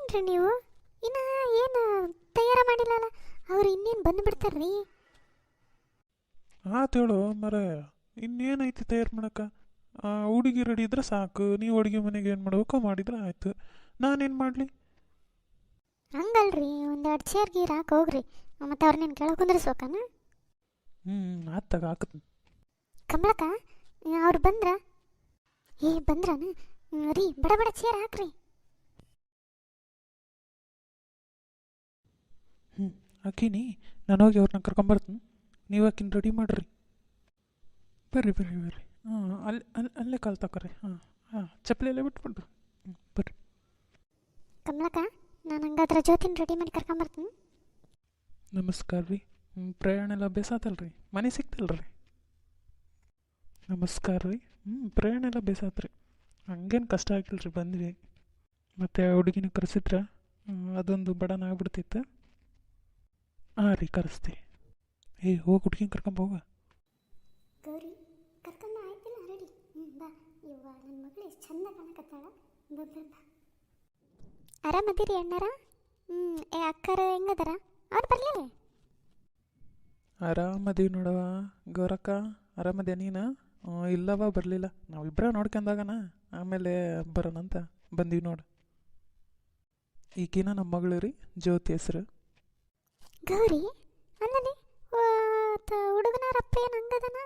ಏನ್ರಿ ನೀವು ಇನ್ನ ಏನು ತಯಾರ ಮಾಡಿಲ್ಲಲ್ಲ? ಅವ್ರು ಇನ್ನೇನು ಬಂದುಬಿಡ್ತಾರ್ರಿ. ಆತು ಹೇಳು ಮರ, ಇನ್ನೇನೈತಿ ತಯಾರು ಮಾಡಕ್ಕೆ? ಹುಡುಗಿ ರೆಡಿ ಇದ್ರೆ ಸಾಕು. ನೀವು ಅಡುಗೆ ಮನೆಗೆ ಏನು ಮಾಡ್ಬೇಕೋ ಮಾಡಿದ್ರೆ ಆಯ್ತು. ನಾನೇನು ಮಾಡಲಿ? ಹಂಗಲ್ರಿ, ಒಂದೆರಡು ಚೇರ್ ಗೀರ್ ಹಾಕಿ ಹೋಗ್ರಿ. ಮತ್ತು ಅವ್ರನ್ನೇನು ಕೆಳಗೆ ಕುಂದ್ರಿಸ್ಬೇಕಾನ? ಆತಾಗ ಹಾಕತ್. ಕಮಲಕ್ಕ, ಅವ್ರು ಬಂದ್ರ? ಬಂದ್ರನ ರೀ? ಬಡ ಬಡ ಚೇರ್ ಹಾಕ್ರಿ. ಹಾಕೀನಿ. ನಾನು ಹೋಗಿ ಅವ್ರನ್ನ ಕರ್ಕೊಂಬರ್ತೀನಿ. ನೀವು ಆಕಿನ ರೆಡಿ ಮಾಡಿರಿ. ಬರ್ರಿ ಬರ್ರಿ ಬರ್ರಿ. ಅಲ್ಲೇ ಕಾಲ್ ತಗೋರಿ. ಚಪ್ಪಲಿ ಎಲ್ಲ ಬಿಟ್ಬಿಡ್ರಿ. ಬರ್ರಿ. ಕಮಲಕ್ಕ, ನಾನು ಹಂಗಾದ್ರೆ ಜ್ಯೋತಿನ ರೆಡಿ ಮಾಡಿ ಕರ್ಕೊಂಬರ್ತೀನಿ. ನಮಸ್ಕಾರ ರೀ. ಪ್ರಯಾಣ ಎಲ್ಲ ಬೇಸಾತಲ್ರಿ? ಮನೆ ಸಿಕ್ತಲ್ರಿ? ನಮಸ್ಕಾರ ರೀ. ಪ್ರಯಾಣ ಎಲ್ಲ ಬೇಸಾತ್ರಿ. ಹಂಗೇನು ಕಷ್ಟ ಆಗಿಲ್ರಿ, ಬಂದ್ವಿ. ಮತ್ತು ಆ ಹುಡುಗಿನ ಕರೆಸಿದ್ರ ಅದೊಂದು ಬಡನ ಆಗ್ಬಿಡ್ತಿತ್ತು. ರೀ ಕರೆಸ್ತಿ. ಹೋಗಿ ಹುಡುಗಿನ ಕರ್ಕೊಂಬೋಗ. ಗೌರಿ, ಕರ್ಕೊಂಡ ಆಯ್ತಿಲ್ಲ ರೆಡಿ? ಬಾ. ಇವ್ವ, ನನ್ನ ಮಗಳು ಎಷ್ಟು ಚಂದ ಕಾಣಕತ್ತಾಳ. ಬಾ. ಆರಾಮದಿರಿ ಅಣ್ಣಾರ? ಅಕ್ಕರ ಹೆಂಗದಾರ? ಅವ್ರು ಬರಲಿಲ್ಲ? ಆರಾಮದೀವಿ ನೋಡವ ಗೌರಕ್ಕ. ಆರಾಮದ್ಯಾ ನೀನು? ಇಲ್ಲವ, ಬರಲಿಲ್ಲ. ನಾವಿಬ್ಬರ ನೋಡ್ಕೊಂಡಾಗನ ಆಮೇಲೆ ಬರೋಣಂತ ಬಂದೀವಿ ನೋಡು. ಈಗಿನ ನಮ್ಮ ಮಗಳು ರೀ, ಜ್ಯೋತಿ ಹೆಸ್ರು. ಗೌರಿ, ಅಲ್ಲದೆ ಹುಡುಗನರಪ್ಪ ಏನು ಹಂಗದನ?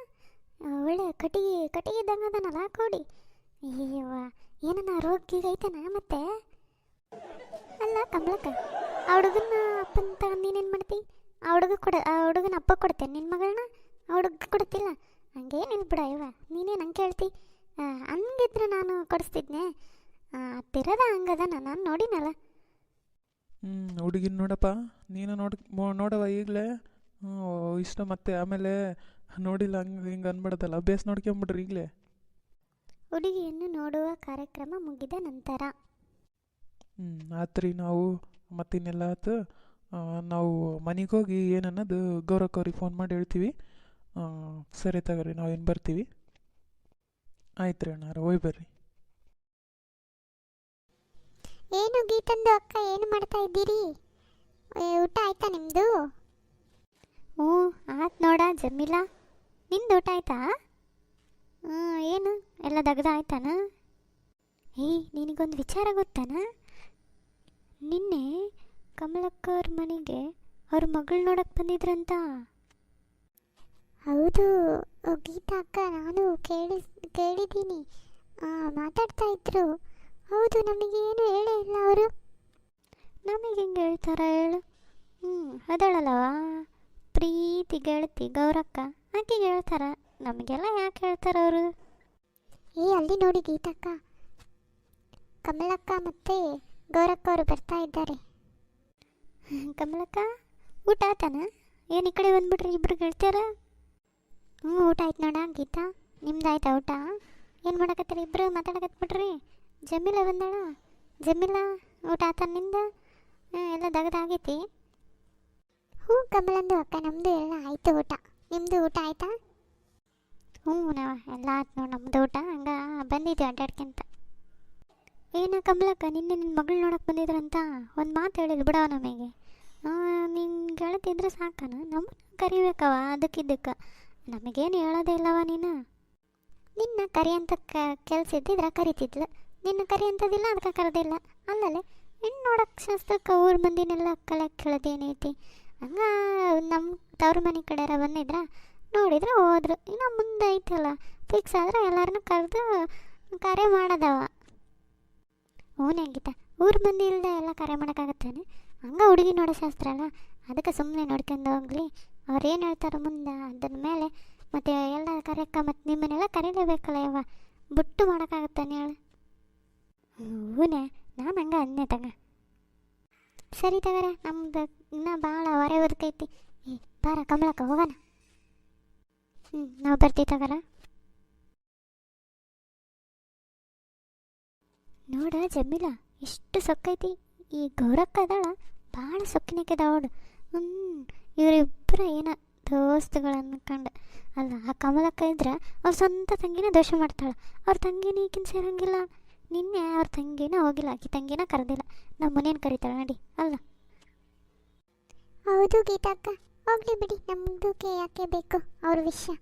ಒಳ್ಳೆ ಕಟಿಗೆ ಇದ್ದಂಗೆ ಅದನಲ್ಲ ಕೋಡಿ. ಅಯ್ಯವ್ವ, ಏನನ್ನ ರೋಗ ಐತನ ಮತ್ತೆ? ಅಲ್ಲ ಕಮಲಕ್ಕ, ಆ ಹುಡುಗನ ಅಪ್ಪನ ತಗೊಂಡು ನೀನೇನು ಮಾಡ್ತಿ? ಆ ಹುಡುಗನ ಅಪ್ಪ ಕೊಡ್ತೇನೆ ನಿನ್ನ ಮಗಳನ್ನ? ಆ ಹುಡುಗ ಕೊಡ್ತಿಲ್ಲ? ಹಂಗೇನಿಲ್ಲ ಬಿಡ ಇವ, ನೀನೇನು ಹಂಗೆ ಕೇಳ್ತಿ? ಹಂಗಿದ್ರೆ ನಾನು ಕೊಡಿಸ್ತಿದ್ನೆ. ತಿರದ ಹಂಗದನ, ನಾನು ನೋಡಿನಲ್ಲ. ಹುಡುಗಿನ ನೋಡಪ್ಪ, ನೀನು ನೋಡವ ಈಗಲೇ. ಇಷ್ಟ ಮತ್ತೆ ಆಮೇಲೆ ನೋಡಿಲ್ಲ ಹಿಂಗೆ ಅನ್ಬಿಡೋದಲ್ಲ. ಬೇಸ್ ನೋಡ್ಕೊಂಬಿಡ್ರಿ ಈಗಲೇ. ಹುಡುಗಿಯನ್ನು ನೋಡುವ ಕಾರ್ಯಕ್ರಮ ಮುಗಿದ ನಂತರ ಆತ್ರಿ. ನಾವು ಮತ್ತಿನ್ನೆಲ್ಲ ಆಯ್ತು. ನಾವು ಮನೆಗೆ ಹೋಗಿ ಏನನ್ನೋದು ಗೌರಕ್ಕವ್ರಿಗೆ ಫೋನ್ ಮಾಡಿ ಹೇಳ್ತೀವಿ. ಸರಿ ತಗೋರಿ, ನಾವೇನು ಬರ್ತೀವಿ. ಆಯ್ತು ರೀ ಅಣ್ಣಾರ, ಹೋಯ್ ಬರ್ರಿ. ಏನು ಗೀತಂದು ಅಕ್ಕ, ಏನು ಮಾಡ್ತಾ ಇದ್ದೀರಿ? ಊಟ ಆಯ್ತಾ ನಿಮ್ಮದು? ಆಯ್ತು ನೋಡ ಜಮೀಲಾ, ನಿಂದು ಊಟ ಆಯ್ತಾ? ಏನು ಎಲ್ಲ ದಗ್ದ ಆಯ್ತಾನ? ನಿನಗೊಂದು ವಿಚಾರ ಗೊತ್ತಾನ? ನಿನ್ನೆ ಕಮಲಕ್ಕ ಅವ್ರ ಮನೆಗೆ ಅವ್ರ ಮಗಳು ನೋಡಕ್ಕೆ ಬಂದಿದ್ರಂತ. ಹೌದು ಗೀತಾ ಅಕ್ಕ, ನಾನು ಕೇಳಿದ್ದೀನಿ. ಮಾತಾಡ್ತಾ ಇದ್ರು. ಹೌದು, ನಮಗೇನು ಹೇಳೇ ಇಲ್ಲ ಅವರು. ನಮಗೆ ಹೆಂಗೆ ಹೇಳ್ತಾರ ಹೇಳು? ಅದಳಲ್ಲವ ಪ್ರೀತಿ ಗೆಳತಿ ಗೌರಕ್ಕ, ಆಕೆಗೆ ಹೇಳ್ತಾರ. ನಮಗೆಲ್ಲ ಯಾಕೆ ಹೇಳ್ತಾರ ಅವರು? ಅಲ್ಲಿ ನೋಡಿ ಗೀತಕ್ಕ, ಕಮಲಕ್ಕ ಮತ್ತು ಗೌರಕ್ಕ ಅವರು ಬರ್ತಾ ಇದ್ದಾರೆ. ಕಮಲಕ್ಕ, ಊಟ ಆಯ್ತಾನ? ಏನು ಈ ಕಡೆ ಬಂದ್ಬಿಟ್ರಿ ಇಬ್ರು ಗೆಳ್ತಿಯಾರ? ಊಟ ಆಯ್ತು ನೋಡ ಗೀತಾ, ನಿಮ್ದು ಆಯ್ತಾ ಊಟ? ಏನು ಮಾಡಕತ್ತೀರಿ ಇಬ್ಬರು ಮಾತಾಡಕತ್ಬಿಟ್ರಿ? ಜಮೀಲಾ ಬಂದಾಳ. ಜಮೀಲಾ, ಊಟ ಆತ ನಿಂದ? ಎಲ್ಲ ದಗದಾಗೈತಿ? ಕಮಲಂದು ಅಕ್ಕ, ನಮ್ಮದು ಎಲ್ಲ ಆಯಿತು ಊಟ. ನಿಮ್ಮದು ಊಟ ಆಯ್ತಾ? ನಾವ ಎಲ್ಲ ಆಯ್ತು ನೋಡಿ ನಮ್ಮದು ಊಟ. ಹಂಗೆ ಬಂದಿದ್ವಿ ಅಡ್ಡಾಡ್ಕೊಂತ. ಕಮಲಕ್ಕ, ನಿನ್ನೆ ನಿನ್ನ ಮಗಳು ನೋಡಕ್ಕೆ ಬಂದಿದ್ರಂತ ಒಂದು ಮಾತು ಹೇಳಿದ್ರು ಬಿಡವ ನಮಗೆ. ನಿಂಗೆ ಗೆಳತಿದ್ರೆ ಸಾಕನ, ನಮ್ಮನ್ನು ಕರಿಬೇಕವ ಅದಕ್ಕಿದ್ದಕ್ಕೆ. ನಮಗೇನು ಹೇಳೋದೇ ಇಲ್ಲವ ನೀನು. ನಿನ್ನ ಕರಿಯಂತ ಕೆಲಸ ಇದ್ದಿದ್ರೆ ಕರಿತಿದ್ಲು, ನಿನ್ನ ಕರಿಯಂಥದ್ದಿಲ್ಲ ಅದಕ್ಕೆ ಕರೆದಿಲ್ಲ. ಅಲ್ಲಲ್ಲೇ ಹೆಣ್ಣು ನೋಡೋಕ್ಕೆ ಶಾಸ್ತ್ರಕ್ಕೆ ಊರ ಮಂದಿನೆಲ್ಲ ಕಲೆಕ್ಟ್ ಕೇಳೋದೇನೈತಿ? ಹಂಗೆ ನಮ್ಮ ತವ್ರ ಮನೆ ಕಡೆಯರ ಬಂದಿದ್ರ ನೋಡಿದ್ರೆ ಹೋದ್ರು. ಇನ್ನು ಮುಂದೆ ಐತಲ್ಲ ಫಿಕ್ಸ್ ಆದರೆ ಎಲ್ಲರನ್ನೂ ಕರೆದು ಕರೆ ಮಾಡೋದವ. ಗೀತಾ, ಊರ ಮಂದಿ ಇಲ್ಲದೆ ಎಲ್ಲ ಕರೆ ಮಾಡೋಕ್ಕಾಗತ್ತಾನೆ? ಹಂಗೆ ಹುಡುಗಿ ನೋಡೋ ಶಾಸ್ತ್ರ ಅಲ್ಲ, ಅದಕ್ಕೆ ಸುಮ್ಮನೆ ನೋಡ್ಕೊಂಡು ಹೋಗ್ಲಿ. ಅವ್ರು ಏನು ಹೇಳ್ತಾರೋ ಮುಂದೆ ಅದ್ರ ಮೇಲೆ ಮತ್ತು ಎಲ್ಲ ಕರೆಯಕ್ಕ. ಮತ್ತು ನಿಮ್ಮನ್ನೆಲ್ಲ ಕರೀಲೇಬೇಕಲ್ಲ ಯವ್ವ, ಬಿಟ್ಟು ಮಾಡೋಕ್ಕಾಗತ್ತಾನೆ ಹೇಳು? ನಾನು ಹಂಗೆ ಅನ್ನೆ ತಗ. ಸರಿ ತಗರೆ, ನಮ್ದು ಇನ್ನೂ ಭಾಳ ಹೊರೆ ಬದುಕೈತಿ. ಬಾರ ಕಮಲಕ್ಕ, ಹೋಗೋಣ. ನಾವು ಬರ್ತೀವಿ ತಗರ. ನೋಡ ಜಮೀಲಾ, ಎಷ್ಟು ಸೊಕ್ಕೈತಿ. ಈ ಗೌರಕ್ಕ ಅದಾಳ, ಭಾಳ ಸೊಕ್ಕಿನಕ್ಕಿದಾವಡು. ಇವರಿಬ್ಬರ ಏನೋ ದೋಸ್ತುಗಳನ್ನು ಕಂಡು ಅಲ್ಲ. ಆ ಕಮಲಕ್ಕ ಇದ್ರೆ ಅವ್ರ ಸ್ವಂತ ತಂಗಿನ ದೋಷ ಮಾಡ್ತಾಳೆ. ಅವ್ರ ತಂಗಿನ ಈಗಿನ ಸೇರಂಗಿಲ್ಲ. ನಿನ್ನೆ ಅವ್ರ ತಂಗಿನ ಹೋಗಿಲ್ಲ, ಆಕಿ ತಂಗಿನ ಕರೆದಿಲ್ಲ, ನಮ್ಮ ಮನೇನು ಕರೀತಾಳೆ ನಡಿ ಅಲ್ಲ. ಹೌದು ಗೀತಾಕ್ಕ, ಹೋಗ್ಲಿ ಬಿಡಿ, ನಮ್ಮದಕ್ಕೆ ಯಾಕೆ ಬೇಕು ಅವ್ರ ವಿಷಯ.